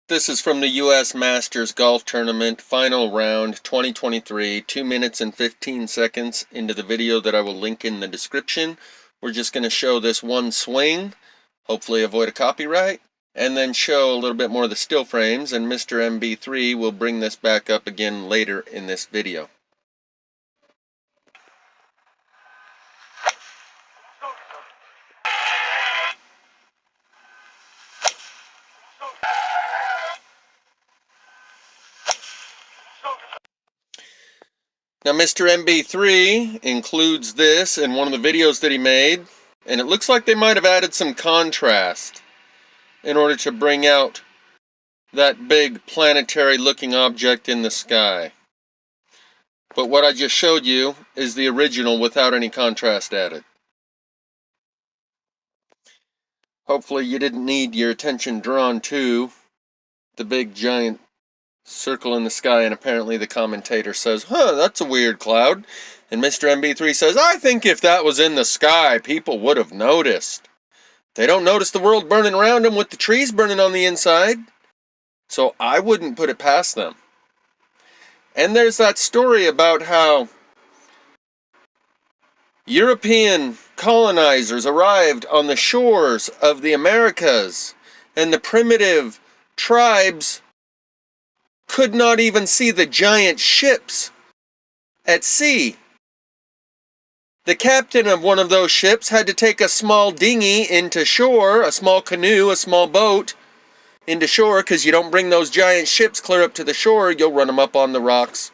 This is from the U.S. Masters Golf Tournament, final round, 2023, 2 minutes and 15 seconds into the video that I will link in the description. We're just going to show this one swing, hopefully avoid a copyright, and then show a little bit more of the still frames, and Mr. MB3 will bring this back up again later in this video. Now, Mr. MB3 includes this in one of the videos that he made, and it looks like they might have added some contrast in order to bring out that big planetary looking object in the sky. But what I just showed you is the original without any contrast added. Hopefully you didn't need your attention drawn to the big giant circle in the sky, and apparently the commentator says, that's a weird cloud. And Mr. MB3 says, I think if that was in the sky, people would have noticed. They don't notice the world burning around them with the trees burning on the inside. So I wouldn't put it past them. And there's that story about how European colonizers arrived on the shores of the Americas, and the primitive tribes could not even see the giant ships at sea. The captain of one of those ships had to take a small dinghy into shore, a small canoe, a small boat into shore, because you don't bring those giant ships clear up to the shore, you'll run them up on the rocks.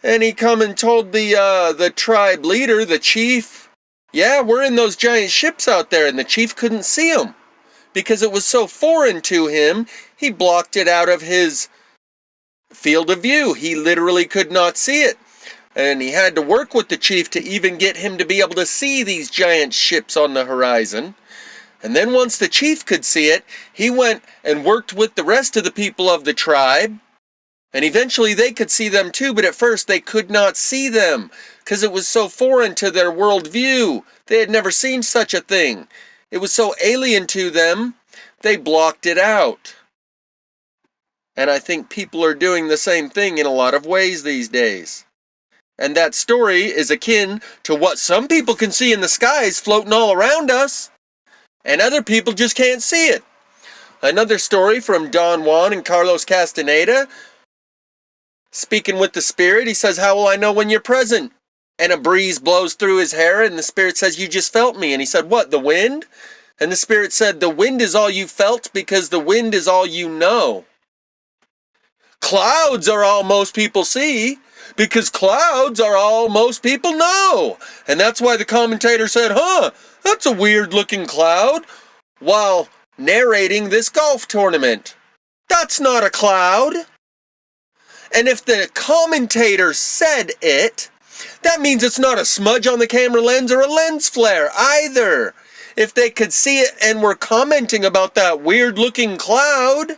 And he come and told the tribe leader, the chief, yeah, we're in those giant ships out there, and the chief couldn't see them because it was so foreign to him. He blocked it out of his field of view. He literally could not see it. And he had to work with the chief to even get him to be able to see these giant ships on the horizon. And then once the chief could see it, he went and worked with the rest of the people of the tribe. And eventually they could see them too, but at first they could not see them because it was so foreign to their worldview. They had never seen such a thing. It was so alien to them, they blocked it out. And I think people are doing the same thing in a lot of ways these days. And that story is akin to what some people can see in the skies floating all around us, and other people just can't see it. Another story from Don Juan and Carlos Castaneda. Speaking with the spirit, he says, how will I know when you're present? And a breeze blows through his hair, and the spirit says, you just felt me. And he said, what, the wind? And the spirit said, the wind is all you felt because the wind is all you know. Clouds are all most people see because clouds are all most people know. And that's why the commentator said, that's a weird looking cloud, while narrating this golf tournament. That's not a cloud. And if the commentator said it, that means it's not a smudge on the camera lens or a lens flare either. If they could see it and were commenting about that weird looking cloud,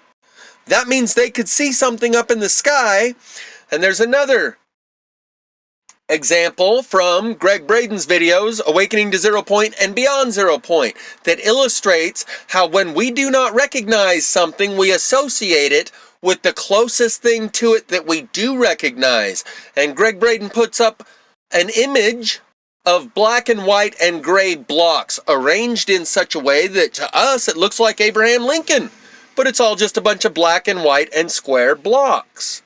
that means they could see something up in the sky. And there's another example from Greg Braden's videos, Awakening to Zero Point and Beyond Zero Point, that illustrates how when we do not recognize something, we associate it with the closest thing to it that we do recognize. And Greg Braden puts up an image of black and white and gray blocks arranged in such a way that to us it looks like Abraham Lincoln. But it's all just a bunch of black and white and square blocks.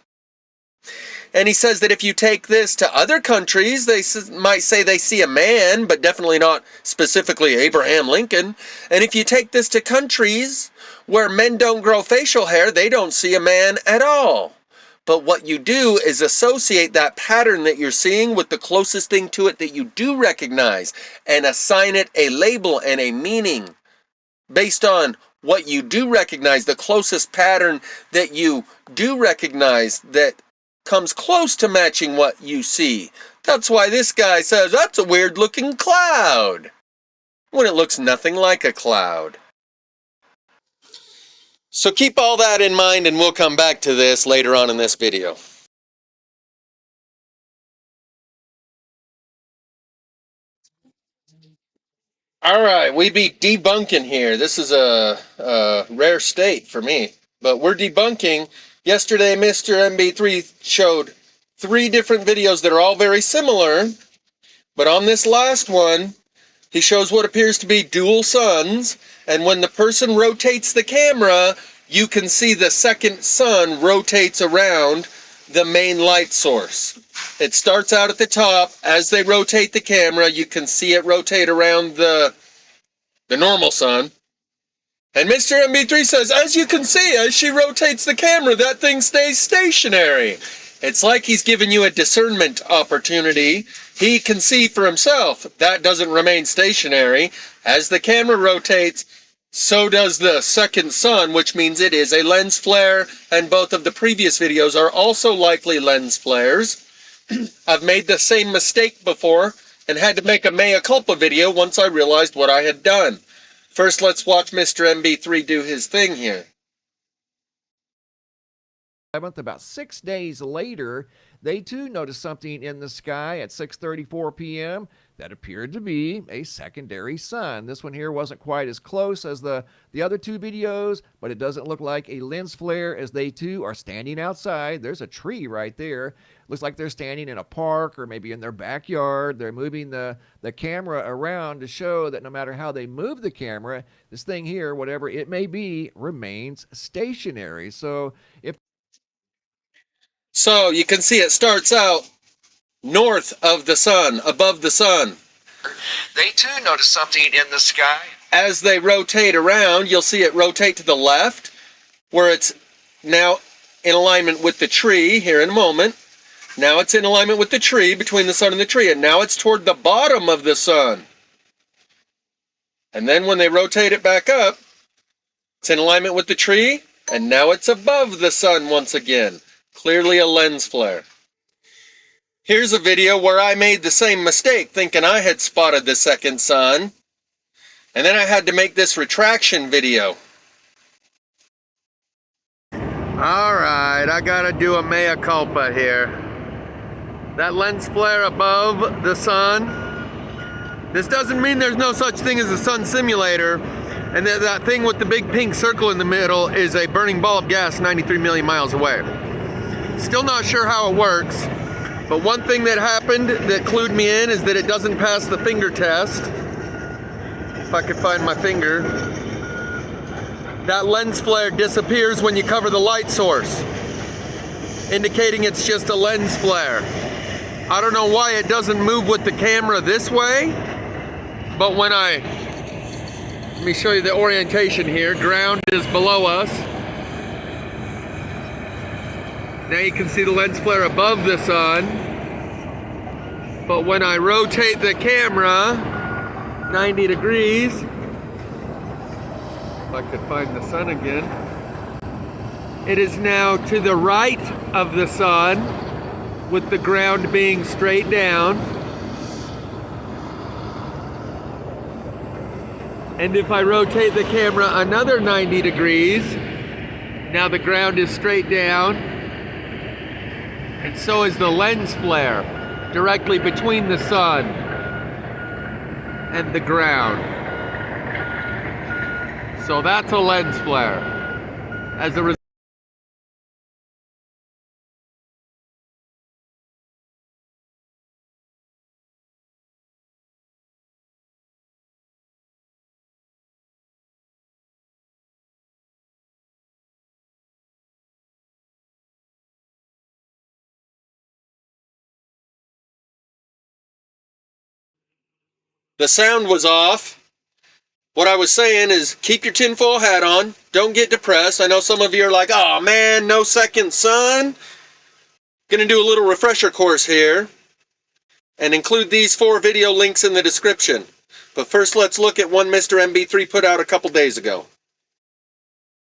And he says that if you take this to other countries, they might say they see a man, but definitely not specifically Abraham Lincoln. And if you take this to countries where men don't grow facial hair, they don't see a man at all. But what you do is associate that pattern that you're seeing with the closest thing to it that you do recognize and assign it a label and a meaning based on what you do recognize, the closest pattern that you do recognize that comes close to matching what you see. That's why this guy says that's a weird looking cloud, when it looks nothing like a cloud. So keep all that in mind, and we'll come back to this later on in this video. All right, we be debunking here. This is a rare state for me, but we're debunking. Yesterday, Mr. MB3 showed 3 different videos that are all very similar, but on this last one, he shows what appears to be dual suns, and when the person rotates the camera, you can see the second sun rotates around the main light source. It starts out at the top. As they rotate the camera, you can see it rotate around the normal sun. And Mr. MB3 says, as you can see, as she rotates the camera, that thing stays stationary. It's like he's giving you a discernment opportunity. He can see for himself that doesn't remain stationary. As the camera rotates, so does the second sun, which means it is a lens flare, and both of the previous videos are also likely lens flares. I've made the same mistake before and had to make a mea culpa video once I realized what I had done. First, let's watch Mr. MB3 do his thing here. About 6 days later, they too noticed something in the sky at 6:34 p.m. that appeared to be a secondary sun. This one here wasn't quite as close as the other 2 videos, but it doesn't look like a lens flare as they too are standing outside. There's a tree right there. Looks like they're standing in a park or maybe in their backyard. They're moving the camera around to show that no matter how they move the camera, this thing here, whatever it may be, remains stationary. So you can see it starts out north of the sun, above the sun. They too notice something in the sky. As they rotate around, you'll see it rotate to the left, where it's now in alignment with the tree here in a moment. Now it's in alignment with the tree, between the sun and the tree, and now it's toward the bottom of the sun. And then when they rotate it back up, it's in alignment with the tree, and now it's above the sun once again. Clearly a lens flare. Here's a video where I made the same mistake, thinking I had spotted the second sun, and then I had to make this retraction video. Alright, I gotta do a mea culpa here. That lens flare above the sun, this doesn't mean there's no such thing as a sun simulator, and that thing with the big pink circle in the middle is a burning ball of gas 93 million miles away. Still not sure how it works, but one thing that happened that clued me in is that it doesn't pass the finger test. If I could find my finger. That lens flare disappears when you cover the light source, indicating it's just a lens flare. I don't know why it doesn't move with the camera this way, but when let me show you the orientation here. Ground is below us. Now you can see the lens flare above the sun, but when I rotate the camera 90 degrees, if I could find the sun again, it is now to the right of the sun, with the ground being straight down. And if I rotate the camera another 90 degrees, now the ground is straight down, and so is the lens flare, directly between the sun and the ground. So that's a lens flare. As a result, the sound was off. What I was saying is keep your tinfoil hat on. Don't get depressed. I know some of you are like, oh man, no second sun. Gonna do a little refresher course here and include these 4 video links in the description. But first, let's look at one Mr. MB3 put out a couple days ago.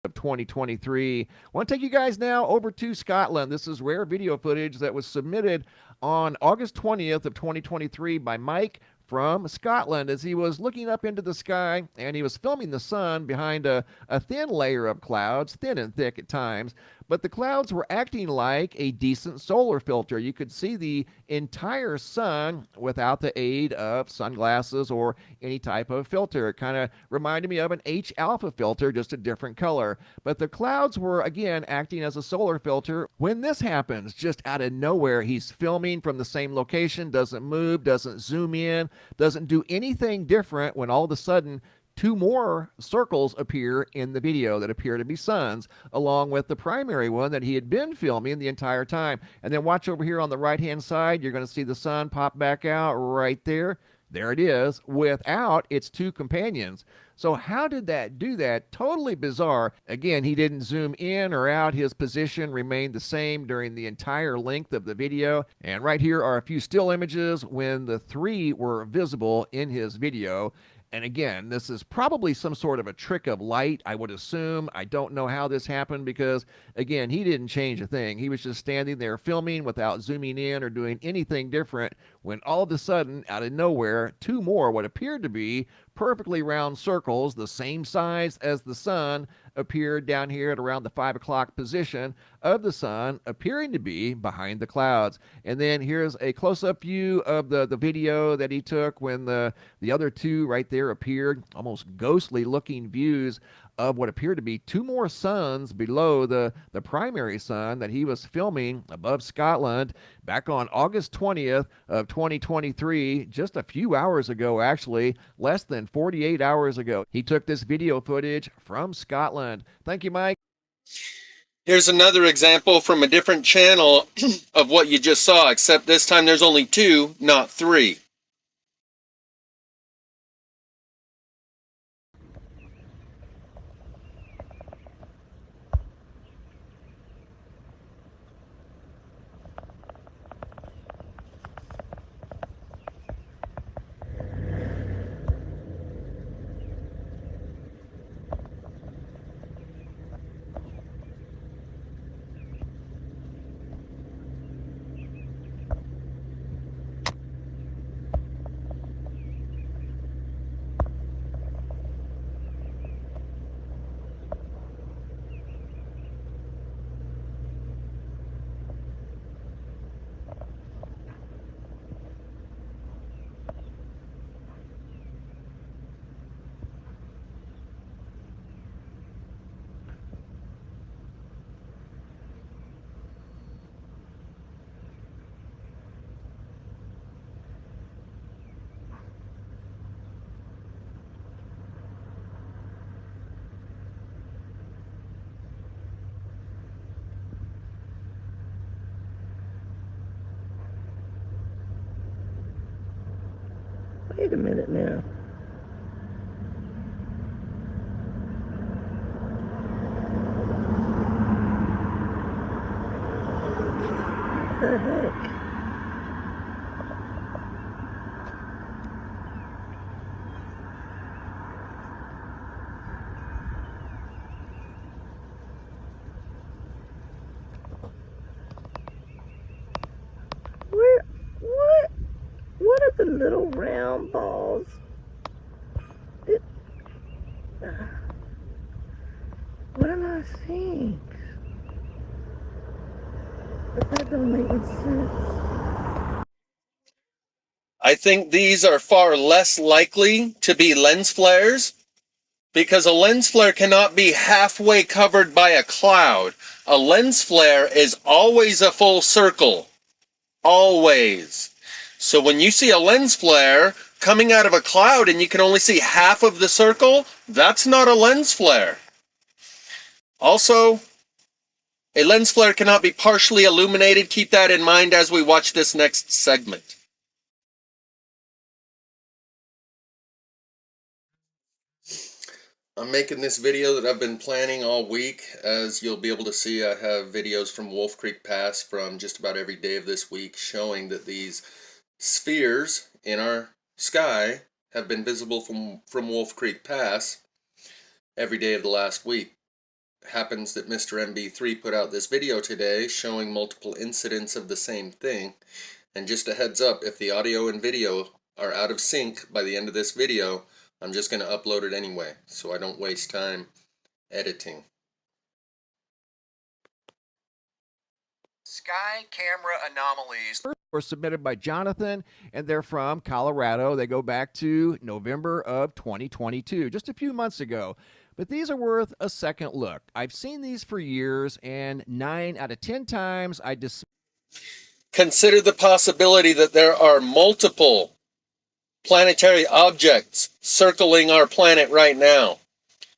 Of 2023. I want to take you guys now over to Scotland. This is rare video footage that was submitted on August 20th of 2023 by Mike from Scotland as he was looking up into the sky, and he was filming the sun behind a thin layer of clouds, thin and thick at times, but the clouds were acting like a decent solar filter. You could see the entire sun without the aid of sunglasses or any type of filter. It kind of reminded me of an H alpha filter, just a different color. But the clouds were, again, acting as a solar filter. When this happens, just out of nowhere, he's filming from the same location, doesn't move, doesn't zoom in, doesn't do anything different, when all of a sudden two more circles appear in the video that appear to be suns, along with the primary one that he had been filming the entire time. And then watch over here on the right hand side, you're going to see the sun pop back out right there. There it is, without its two companions. So how did that do that? Totally bizarre. Again, he didn't zoom in or out. His position remained the same during the entire length of the video. And right here are a few still images when the three were visible in his video. And again, this is probably some sort of a trick of light, I would assume. I don't know how this happened because, again, he didn't change a thing. He was just standing there filming without zooming in or doing anything different when all of a sudden, out of nowhere, two more what appeared to be perfectly round circles, the same size as the sun, appeared down here at around the 5 o'clock position of the sun, appearing to be behind the clouds. And then here's a close-up view of the video that he took when the other two right there appeared, almost ghostly looking views of what appeared to be two more suns below the primary sun that he was filming above Scotland back on August 20th of 2023, just a few hours ago, actually, less than 48 hours ago. He took this video footage from Scotland. Thank you, Mike. Here's another example from a different channel of what you just saw, except this time there's only two, not three. Wait a minute now. What the heck? Where? What? What are the little round balls? It, what am I seeing? But that don't make any sense. I think these are far less likely to be lens flares, because a lens flare cannot be halfway covered by a cloud. A lens flare is always a full circle. Always. So when you see a lens flare coming out of a cloud and you can only see half of the circle, that's not a lens flare. Also, a lens flare cannot be partially illuminated. Keep that in mind as we watch this next segment. I'm making this video that I've been planning all week. As you'll be able to see, I have videos from Wolf Creek Pass from just about every day of this week showing that these spheres in our sky have been visible from Wolf Creek Pass every day of the last week. It happens that Mr. MB3 put out this video today showing multiple incidents of the same thing. And just a heads up, if the audio and video are out of sync by the end of this video, I'm just going to upload it anyway, so I don't waste time editing. Sky camera anomalies were submitted by Jonathan, and they're from Colorado. They go back to November of 2022, just a few months ago. But these are worth a second look. I've seen these for years, and 9 out of 10 times I Consider the possibility that there are multiple planetary objects circling our planet right now.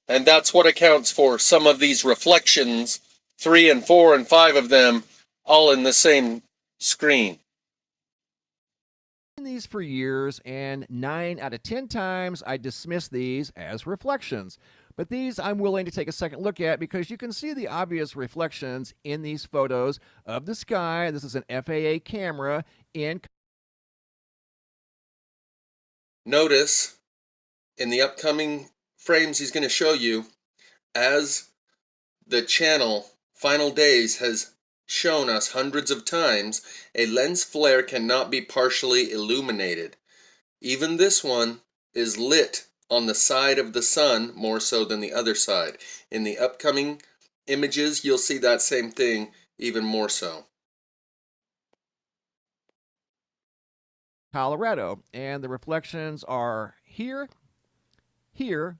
And that's what accounts for some of these reflections, 3 and 4 and 5 of them, all in the same screen. these for years, and 9 out of 10 times I dismiss these as reflections. But these I'm willing to take a second look at because you can see the obvious reflections in these photos of the sky. This is an FAA camera in. Notice in the upcoming frames he's going to show you, as the channel Final Days has shown us hundreds of times, a lens flare cannot be partially illuminated. Even this one is lit on the side of the sun more so than the other side. In the upcoming images, you'll see that same thing even more so. Colorado, and the reflections are here, here,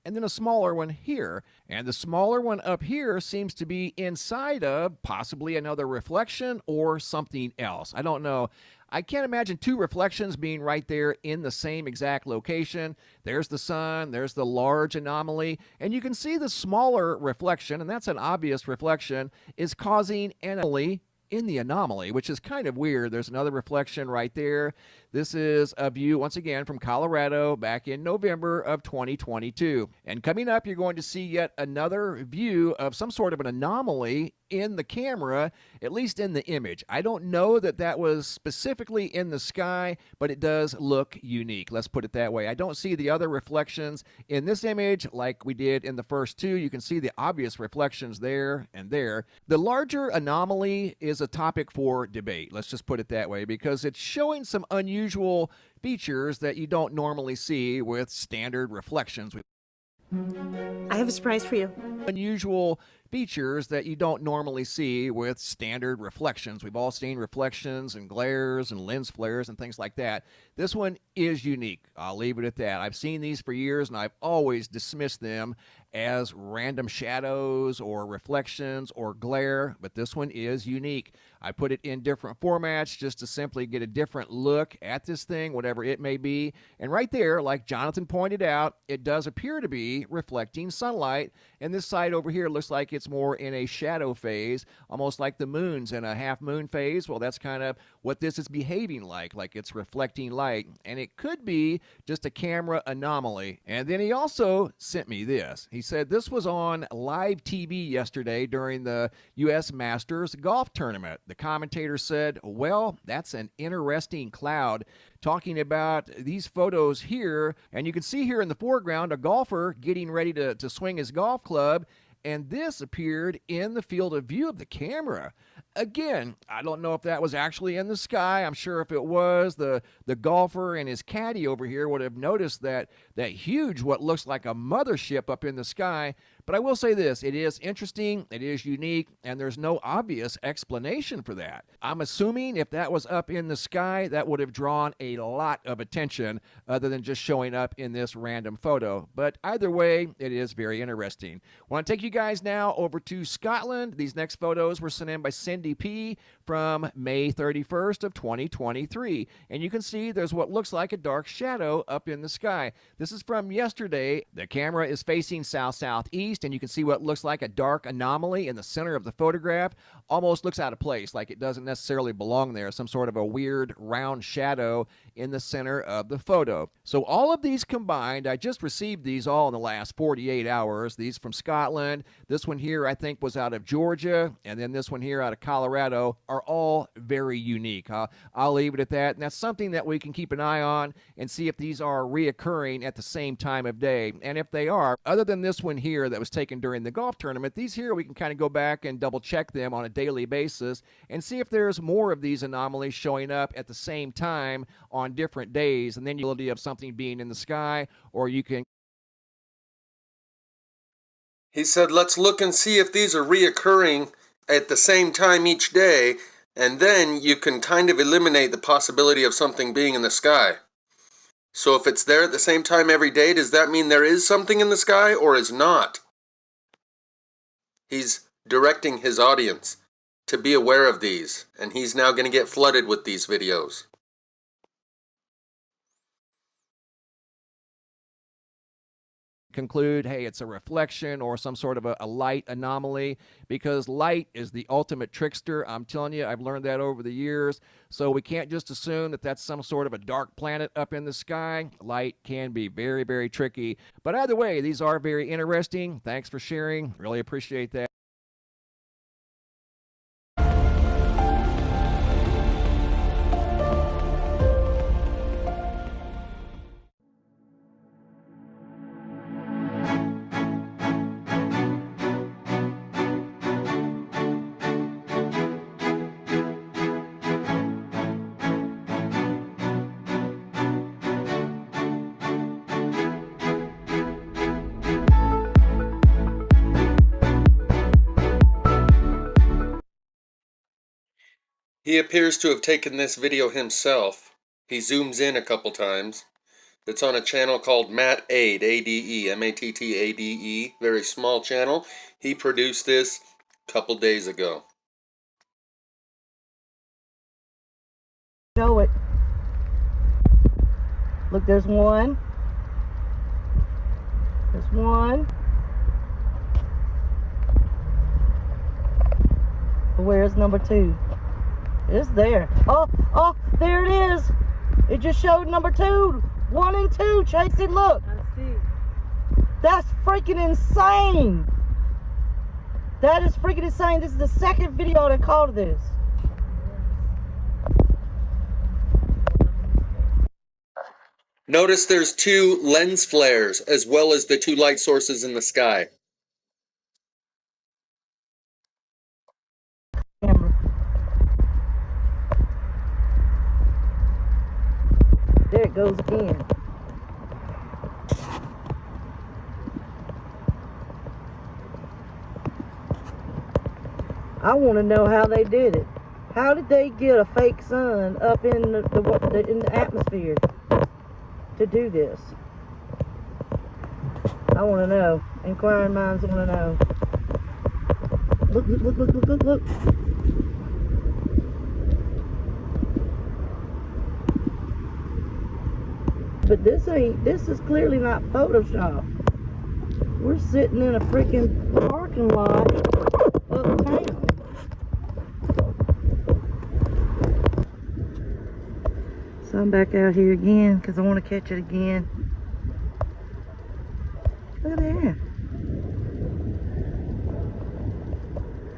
and then a smaller one here. And the smaller one up here seems to be inside of possibly another reflection or something else. I don't know. I can't imagine two reflections being right there in the same exact location. There's the sun, there's the large anomaly, and you can see the smaller reflection, and that's an obvious reflection, is causing an anomaly in the anomaly, which is kind of weird. There's another reflection right there. This is a view, once again, from Colorado back in November of 2022. And coming up, you're going to see yet another view of some sort of an anomaly in the camera, at least in the image. I don't know that that was specifically in the sky, but it does look unique. Let's put it that way. I don't see the other reflections in this image like we did in the first two. You can see the obvious reflections there and there. The larger anomaly is a topic for debate. Let's just put it that way, because it's showing some unusual features that you don't normally see with standard reflections. I have a surprise for you. Unusual features that you don't normally see with standard reflections. We've all seen reflections and glares and lens flares and things like that. This one is unique. I'll leave it at that. I've seen these for years, and I've always dismissed them as random shadows or reflections or glare, but this one is unique. I put it in different formats just to simply get a different look at this thing, whatever it may be. And right there, like Jonathan pointed out, it does appear to be reflecting sunlight. And this side over here looks like it's more in a shadow phase, almost like the moon's in a half moon phase. Well, that's kind of what this is behaving like it's reflecting light. And it could be just a camera anomaly. And then he also sent me this. He said this was on live TV yesterday during the U.S. Masters golf tournament. The commentator said, well, that's an interesting cloud, talking about these photos here. And you can see here in the foreground a golfer getting ready to swing his golf club. And this appeared in the field of view of the camera. Again, I don't know if that was actually in the sky. I'm sure if it was, the golfer and his caddy over here would have noticed that huge, what looks like a mothership up in the sky. But I will say this, it is interesting, it is unique, and there's no obvious explanation for that. I'm assuming if that was up in the sky, that would have drawn a lot of attention other than just showing up in this random photo. But either way, it is very interesting. I want to take you guys now over to Scotland. These next photos were sent in by Cindy P. from May 31st of 2023. And you can see there's what looks like a dark shadow up in the sky. This is from yesterday. The camera is facing south-southeast, and you can see what looks like a dark anomaly in the center of the photograph. Almost looks out of place, like it doesn't necessarily belong there. Some sort of a weird round shadow in the center of the photo. So all of these combined, I just received these all in the last 48 hours. These from Scotland. This one here I think was out of Georgia, and then this one here out of Colorado, are all very unique. I'll leave it at that, and that's something that we can keep an eye on and see if these are reoccurring at the same time of day. And if they are, other than this one here that was taken during the golf tournament, these here we can kind of go back and double check them on a daily basis and see if there's more of these anomalies showing up at the same time on different days, and then you'll have something being in the sky, or you can. He said, let's look and see if these are reoccurring at the same time each day, and then you can kind of eliminate the possibility of something being in the sky. So if it's there at the same time every day, does that mean there is something in the sky or is not? He's directing his audience to be aware of these, and he's now going to get flooded with these videos. Conclude, hey, it's a reflection or some sort of a light anomaly, because light is the ultimate trickster. I'm telling you, I've learned that over the years. So we can't just assume that that's some sort of a dark planet up in the sky. Light can be very, very tricky. But either way, these are very interesting. Thanks for sharing. Really appreciate that. He appears to have taken this video himself. He zooms in a couple times. It's on a channel called Matt Ade, A-D-E, M-A-T-T-A-D-E, very small channel. He produced this a couple days ago. Show it. Look, there's one. There's one. Where's number two? It's there. Oh, there it is. It just showed number two. 1 and 2. Chase it, look. I see. That's freaking insane. That is freaking insane. This is the second video that called this. Notice there's 2 lens flares as well as the 2 light sources in the sky. Camera. There it goes again. I want to know how they did it. How did they get a fake sun up in the atmosphere to do this? I want to know. Inquiring minds want to know. Look, look, look, look, look, look, look. But this is clearly not Photoshop. We're sitting in a freaking parking lot uptown. So I'm back out here again because I want to catch it again. Look at there.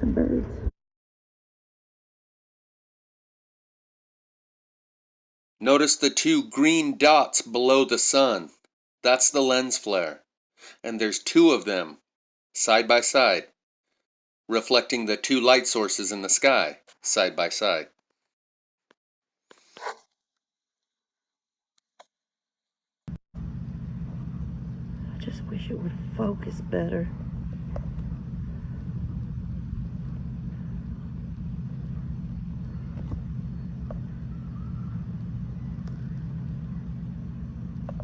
The birds. Notice the 2 green dots below the sun. That's the lens flare. And there's 2 of them, side by side, reflecting the 2 light sources in the sky, side by side. I just wish it would focus better.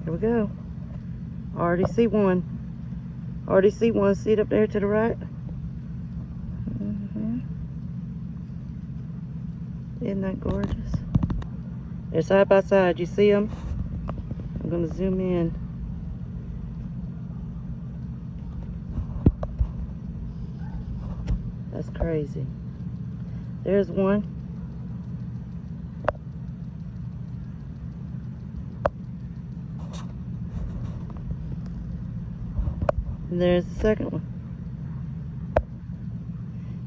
Here we go. Already see one. Already see one. See it up there to the right? Isn't that gorgeous? They're side by side. You see them? I'm going to zoom in. That's crazy. There's one. And there's the second one.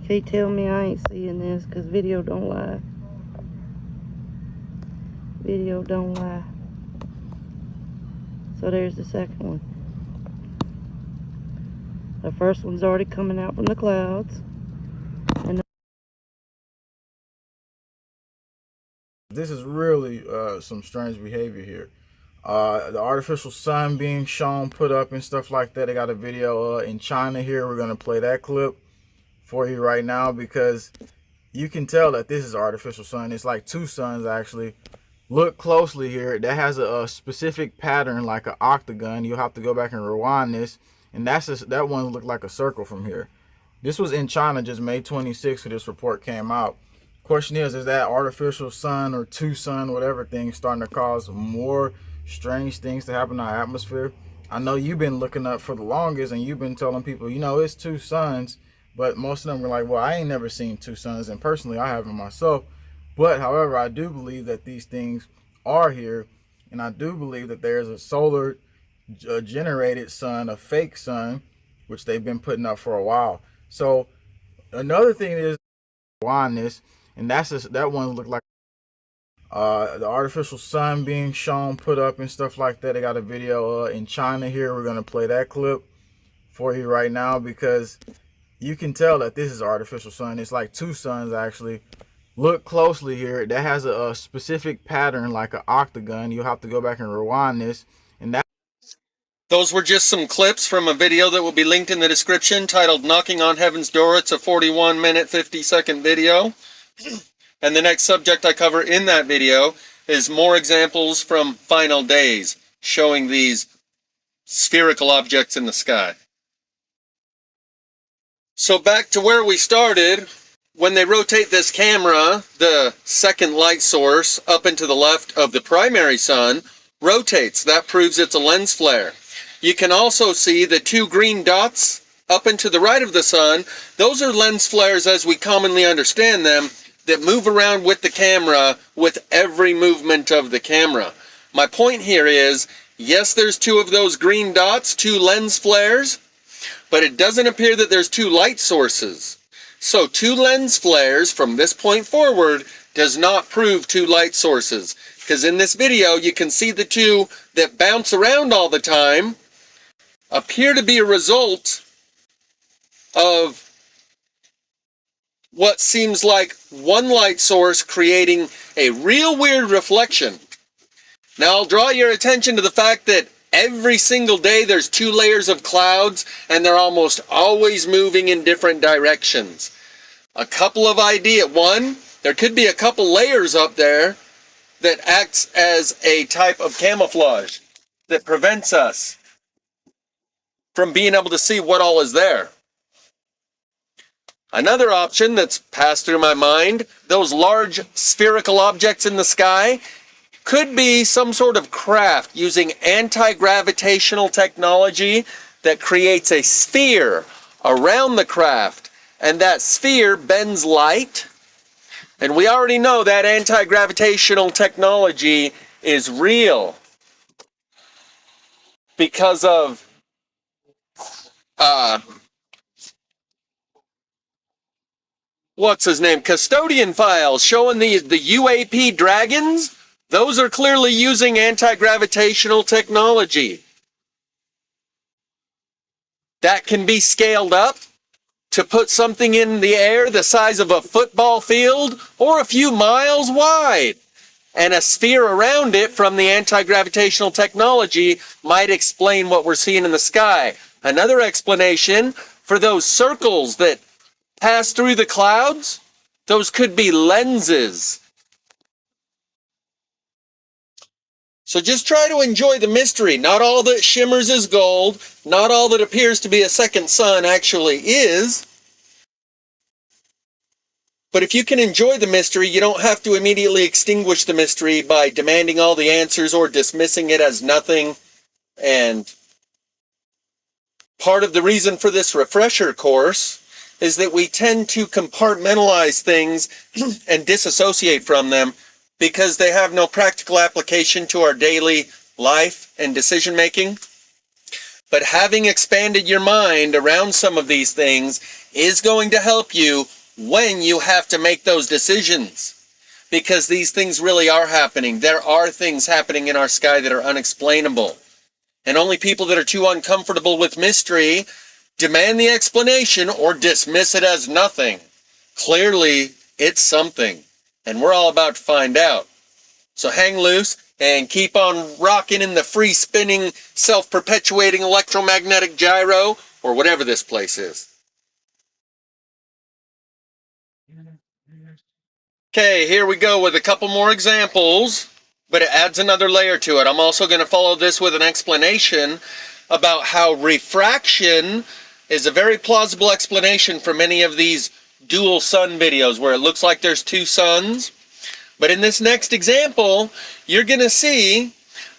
Can't tell me I ain't seeing this, because video don't lie. Video don't lie. So there's the second one. The first one's already coming out from the clouds. And this is really some strange behavior here. The artificial sun being shown, put up and stuff like that. I got a video in China here. We're going to play that clip. for you right now because you can tell that this is artificial sun. It's like two suns actually. Look closely here. That has a specific pattern like an octagon. You'll have to go back and rewind this. And that one looked like a circle from here. This was in China just May 26th when this report came out. Question is that artificial sun or two sun, whatever thing, starting to cause more strange things to happen in our atmosphere? I know you've been looking up for the longest and you've been telling people, you know, it's two suns, but most of them were like, well, I ain't never seen two suns, and personally I haven't myself. But however, I do believe that these things are here, and I do believe that there's a solar generated sun, a fake sun, which they've been putting up for a while. So another thing is on this, and that one looked like the artificial sun being shown, put up and stuff like that. They got a video in China here. We're gonna play that clip for you right now because you can tell that this is artificial sun. It's like two suns actually. Look closely here. That has a specific pattern like an octagon. You'll have to go back and rewind this. And those were just some clips from a video that will be linked in the description titled Knocking on Heaven's Door. It's a 41-minute, 50-second video. And the next subject I cover in that video is more examples from final days showing these spherical objects in the sky. So back to where we started. When they rotate this camera, the second light source up and to the left of the primary sun rotates. That proves it's a lens flare. You can also see the two green dots up and to the right of the sun. Those are lens flares as we commonly understand them, that move around with the camera with every movement of the camera. My point here is, yes, there's two of those green dots, two lens flares, but it doesn't appear that there's two light sources. So two lens flares from this point forward does not prove two light sources, because in this video you can see the two that bounce around all the time appear to be a result of what seems like one light source creating a real weird reflection. Now I'll draw your attention to the fact that every single day there's two layers of clouds and they're almost always moving in different directions. A couple of ideas. One, there could be a couple layers up there that acts as a type of camouflage that prevents us from being able to see what all is there. Another option that's passed through my mind, those large spherical objects in the sky could be some sort of craft using anti-gravitational technology that creates a sphere around the craft, and that sphere bends light. And we already know that anti-gravitational technology is real because of what's his name? Custodian files showing the UAP dragons. Those are clearly using anti-gravitational technology. That can be scaled up to put something in the air the size of a football field or a few miles wide. And a sphere around it from the anti-gravitational technology might explain what we're seeing in the sky. Another explanation for those circles that pass through the clouds, those could be lenses. So just try to enjoy the mystery. Not all that shimmers is gold. Not all that appears to be a second sun actually is. But if you can enjoy the mystery, you don't have to immediately extinguish the mystery by demanding all the answers or dismissing it as nothing. And part of the reason for this refresher course is that we tend to compartmentalize things and disassociate from them because they have no practical application to our daily life and decision making. But having expanded your mind around some of these things is going to help you when you have to make those decisions, because these things really are happening. There are things happening in our sky that are unexplainable, and only people that are too uncomfortable with mystery demand the explanation or dismiss it as nothing. Clearly it's something, and we're all about to find out. So hang loose and keep on rocking in the free spinning, self-perpetuating electromagnetic gyro, or whatever this place is. Okay, here we go with a couple more examples, but it adds another layer to it. I'm also going to follow this with an explanation about how refraction is a very plausible explanation for many of these dual sun videos where it looks like there's two suns. But in this next example, you're going to see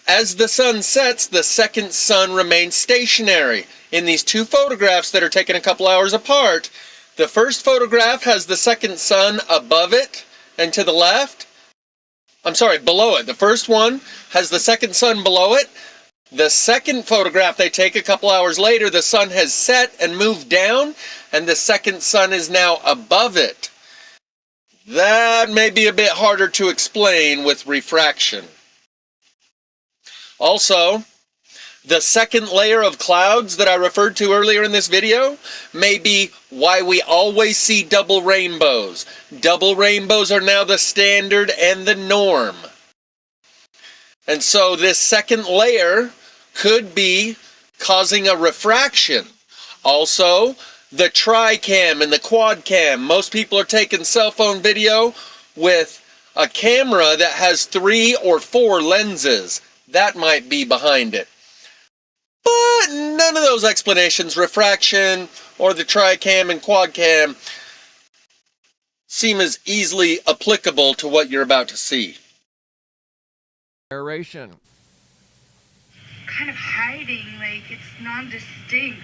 as the sun sets, the second sun remains stationary. In these two photographs that are taken a couple hours apart, the first photograph has the second sun above it and to the left. I'm sorry, below it. The first one has the second sun below it. The second photograph they take a couple hours later, the sun has set and moved down, and the second sun is now above it. That may be a bit harder to explain with refraction. Also, the second layer of clouds that I referred to earlier in this video may be why we always see double rainbows. Double rainbows are now the standard and the norm. And so this second layer could be causing a refraction. Also, the tri-cam and the quad cam. Most people are taking cell phone video with a camera that has 3 or 4 lenses. That might be behind it. But none of those explanations, refraction or the tri-cam and quad cam, seem as easily applicable to what you're about to see. Narration. Kind of hiding, like it's non-distinct.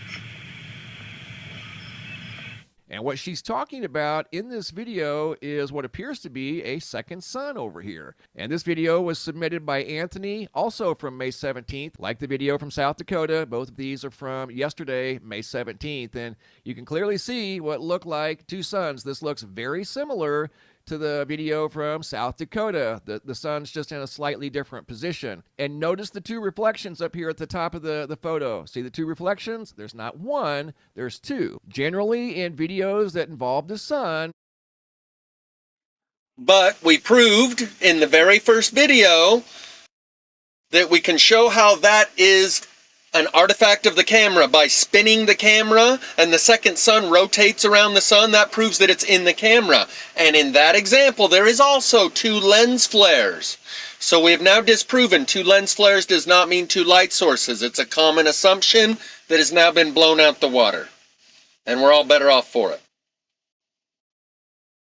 And what she's talking about in this video is what appears to be a second sun over here. And this video was submitted by Anthony, also from May 17th, like the video from South Dakota. Both of these are from yesterday, May 17th. And you can clearly see what look like two suns. This looks very similar to the video from South Dakota. The sun's just in a slightly different position. And notice the two reflections up here at the top of the photo. See the two reflections? There's not one, there's two. Generally, in videos that involve the sun. But we proved in the very first video that we can show how that is an artifact of the camera by spinning the camera, and the second sun rotates around the sun. That proves that it's in the camera. And in that example, there is also two lens flares. So we have now disproven two lens flares does not mean two light sources. It's a common assumption that has now been blown out the water. And we're all better off for it.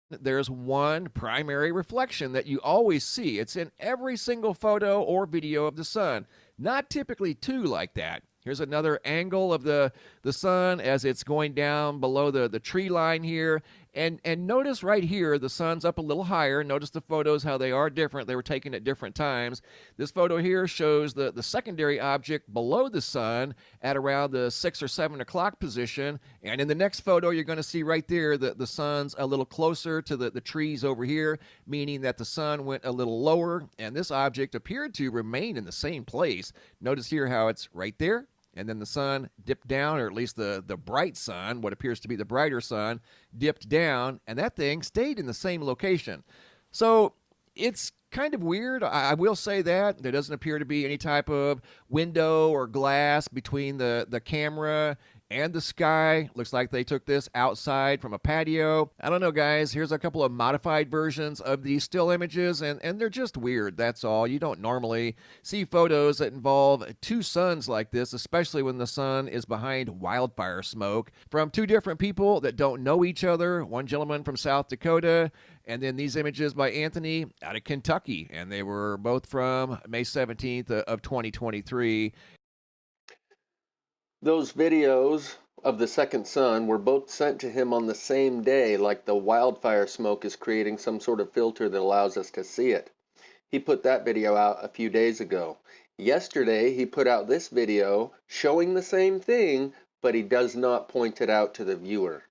There's one primary reflection that you always see. It's in every single photo or video of the sun. Not typically two like that. Here's another angle of the sun as it's going down below the tree line here. And notice right here, the sun's up a little higher. Notice the photos, how they are different. They were taken at different times. This photo here shows the secondary object below the sun at around the 6 or 7 o'clock position. And in the next photo, you're going to see right there that the sun's a little closer to the trees over here, meaning that the sun went a little lower. And this object appeared to remain in the same place. Notice here how it's right there. And then the sun dipped down, or at least the bright sun, what appears to be the brighter sun, dipped down, and that thing stayed in the same location. So it's kind of weird. I will say that. There doesn't appear to be any type of window or glass between the camera and the sky. Looks like they took this outside from a patio. I don't know, guys. Here's a couple of modified versions of these still images, and they're just weird, that's all. You don't normally see photos that involve two suns like this, especially when the sun is behind wildfire smoke from two different people that don't know each other. One gentleman from South Dakota, and then these images by Anthony out of Kentucky, and they were both from May 17th of 2023. Those videos of the second sun were both sent to him on the same day, like the wildfire smoke is creating some sort of filter that allows us to see it. He put that video out a few days ago. Yesterday, he put out this video showing the same thing, but he does not point it out to the viewer.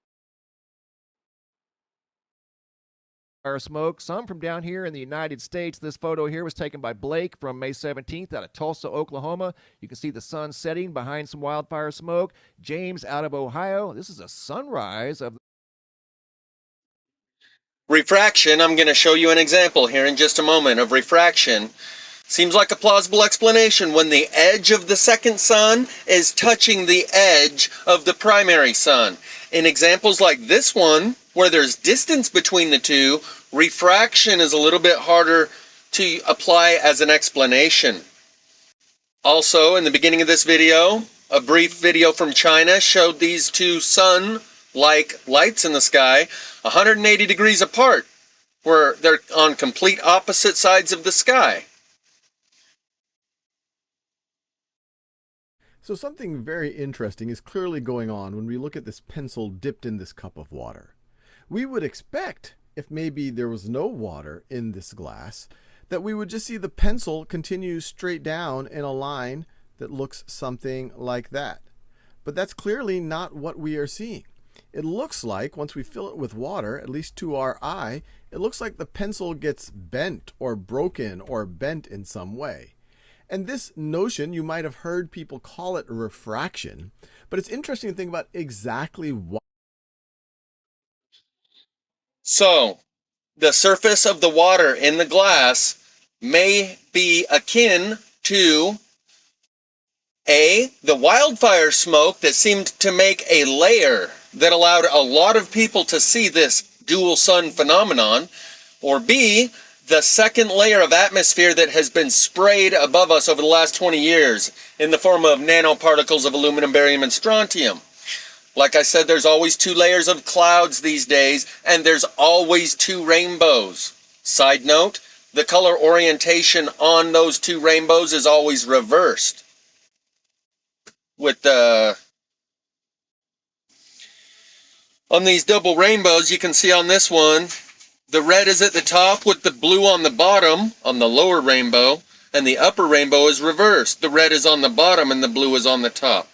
Smoke, some from down here in the United States. This photo here was taken by Blake from May 17th out of Tulsa, Oklahoma. You can see the sun setting behind some wildfire smoke. James out of Ohio. This is a sunrise of Refraction, I'm going to show you an example here in just a moment of refraction. Seems like a plausible explanation when the edge of the second sun is touching the edge of the primary sun. In examples like this one, where there's distance between the two, refraction is a little bit harder to apply as an explanation. Also, in the beginning of this video, a brief video from China showed these two sun-like lights in the sky 180 degrees apart, where they're on complete opposite sides of the sky. So something very interesting is clearly going on when we look at this pencil dipped in this cup of water. We would expect, if maybe there was no water in this glass, that we would just see the pencil continue straight down in a line that looks something like that. But that's clearly not what we are seeing. It looks like, once we fill it with water, at least to our eye, it looks like the pencil gets bent or broken or bent in some way. And this notion, you might have heard people call it refraction, but it's interesting to think about exactly what. So, the surface of the water in the glass may be akin to the wildfire smoke that seemed to make a layer that allowed a lot of people to see this dual sun phenomenon, or B, the second layer of atmosphere that has been sprayed above us over the last 20 years in the form of nanoparticles of aluminum, barium, and strontium. Like I said, there's always two layers of clouds these days, and there's always two rainbows. Side note, the color orientation on those two rainbows is always reversed. With on these double rainbows, you can see on this one, the red is at the top with the blue on the bottom, on the lower rainbow, and the upper rainbow is reversed. The red is on the bottom and the blue is on the top.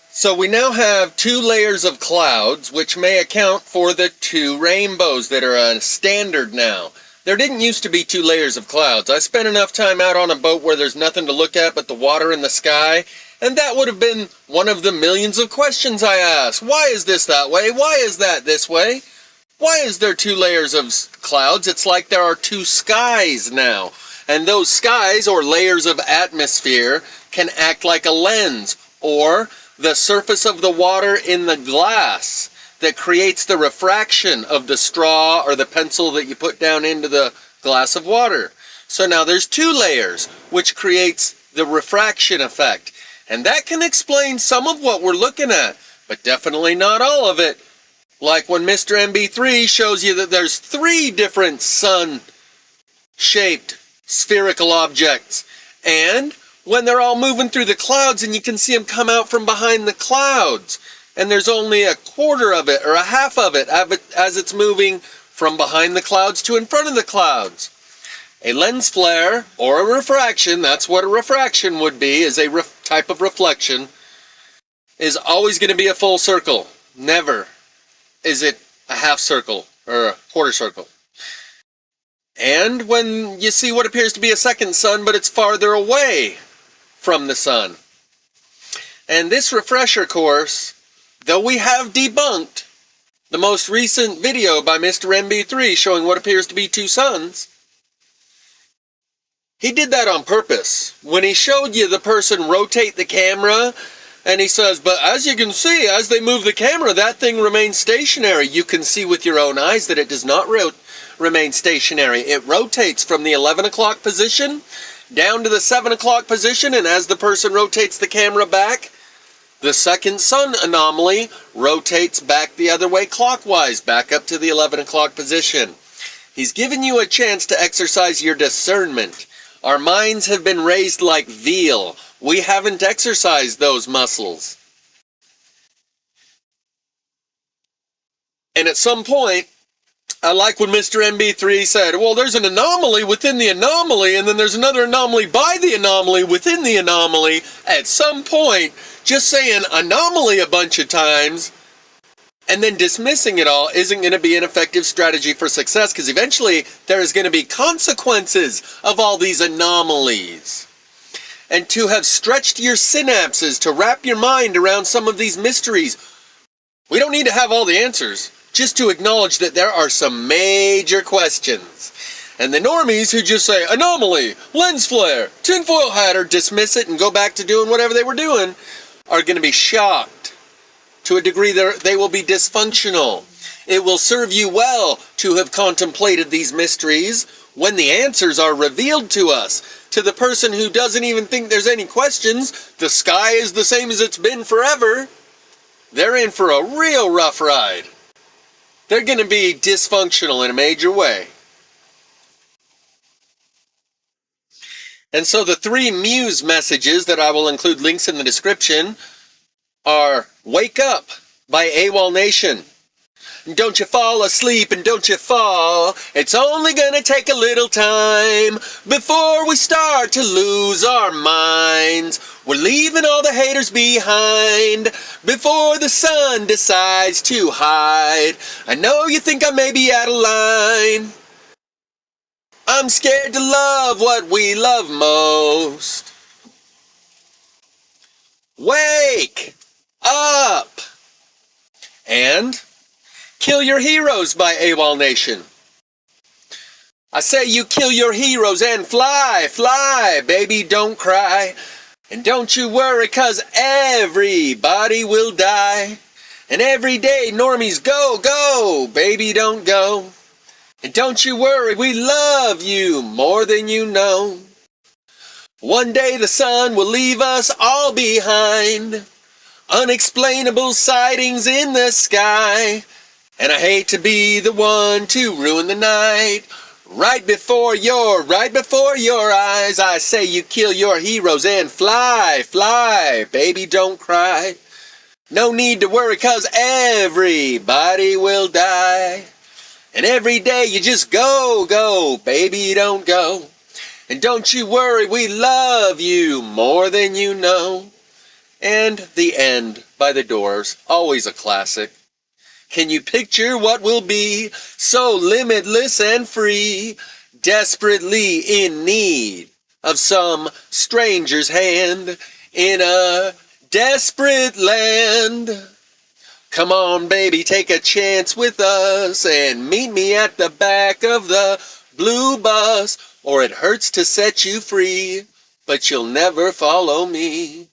So we now have two layers of clouds, which may account for the two rainbows that are a standard now. There didn't used to be two layers of clouds. I spent enough time out on a boat where there's nothing to look at but the water and the sky, and that would have been one of the millions of questions I asked. Why is this that way? Why is that this way? Why is there two layers of clouds? It's like there are two skies now. And those skies, or layers of atmosphere, can act like a lens, or the surface of the water in the glass that creates the refraction of the straw or the pencil that you put down into the glass of water. So now there's two layers, which creates the refraction effect. And that can explain some of what we're looking at, but definitely not all of it. Like when Mr. MB3 shows you that there's three different sun-shaped spherical objects. And when they're all moving through the clouds and you can see them come out from behind the clouds, and there's only a quarter of it or a half of it as it's moving from behind the clouds to in front of the clouds. A lens flare or a refraction, that's what a refraction would be, is a type of reflection, is always going to be a full circle. Never is it a half circle or a quarter circle. And when you see what appears to be a second sun, but it's farther away from the sun. And this refresher course, though we have debunked the most recent video by Mr. MB3 showing what appears to be two suns, he did that on purpose. When he showed you the person rotate the camera, and he says, but as you can see, as they move the camera, that thing remains stationary. You can see with your own eyes that it does not remain stationary. It rotates from the 11 o'clock position down to the 7 o'clock position, and as the person rotates the camera back, the second sun anomaly rotates back the other way clockwise, back up to the 11 o'clock position. He's given you a chance to exercise your discernment. Our minds have been raised like veal. We haven't exercised those muscles. And at some point, I like when Mr. MB3 said, well, there's an anomaly within the anomaly, and then there's another anomaly by the anomaly within the anomaly. At some point, just saying anomaly a bunch of times and then dismissing it all isn't going to be an effective strategy for success, because eventually there is going to be consequences of all these anomalies. And to have stretched your synapses to wrap your mind around some of these mysteries, we don't need to have all the answers. Just to acknowledge that there are some major questions. And the normies who just say, anomaly, lens flare, tinfoil hat, or dismiss it and go back to doing whatever they were doing, are going to be shocked. To a degree, they will be dysfunctional. It will serve you well to have contemplated these mysteries when the answers are revealed to us. To the person who doesn't even think there's any questions, the sky is the same as it's been forever. They're in for a real rough ride. They're going to be dysfunctional in a major way. And so the 3 Muse messages that I will include links in the description are Wake Up by AWOLnation. Don't you fall asleep and don't you fall. It's only gonna take a little time before we start to lose our minds. We're leaving all the haters behind before the sun decides to hide. I know you think I may be out of line. I'm scared to love what we love most. Wake up! And Kill Your Heroes by AWOLnation. I say you kill your heroes and fly, fly, baby, don't cry. And don't you worry, 'cause everybody will die. And every day normies go, go, baby, don't go. And don't you worry, we love you more than you know. One day the sun will leave us all behind. Unexplainable sightings in the sky. And I hate to be the one to ruin the night. Right before your eyes, I say you kill your heroes and fly, fly, baby, don't cry. No need to worry, 'cause everybody will die. And every day you just go, go, baby, don't go. And don't you worry, we love you more than you know. And The End by The Doors, always a classic. Can you picture what will be so limitless and free, desperately in need of some stranger's hand in a desperate land? Come on, baby, take a chance with us and meet me at the back of the blue bus, or it hurts to set you free, but you'll never follow me.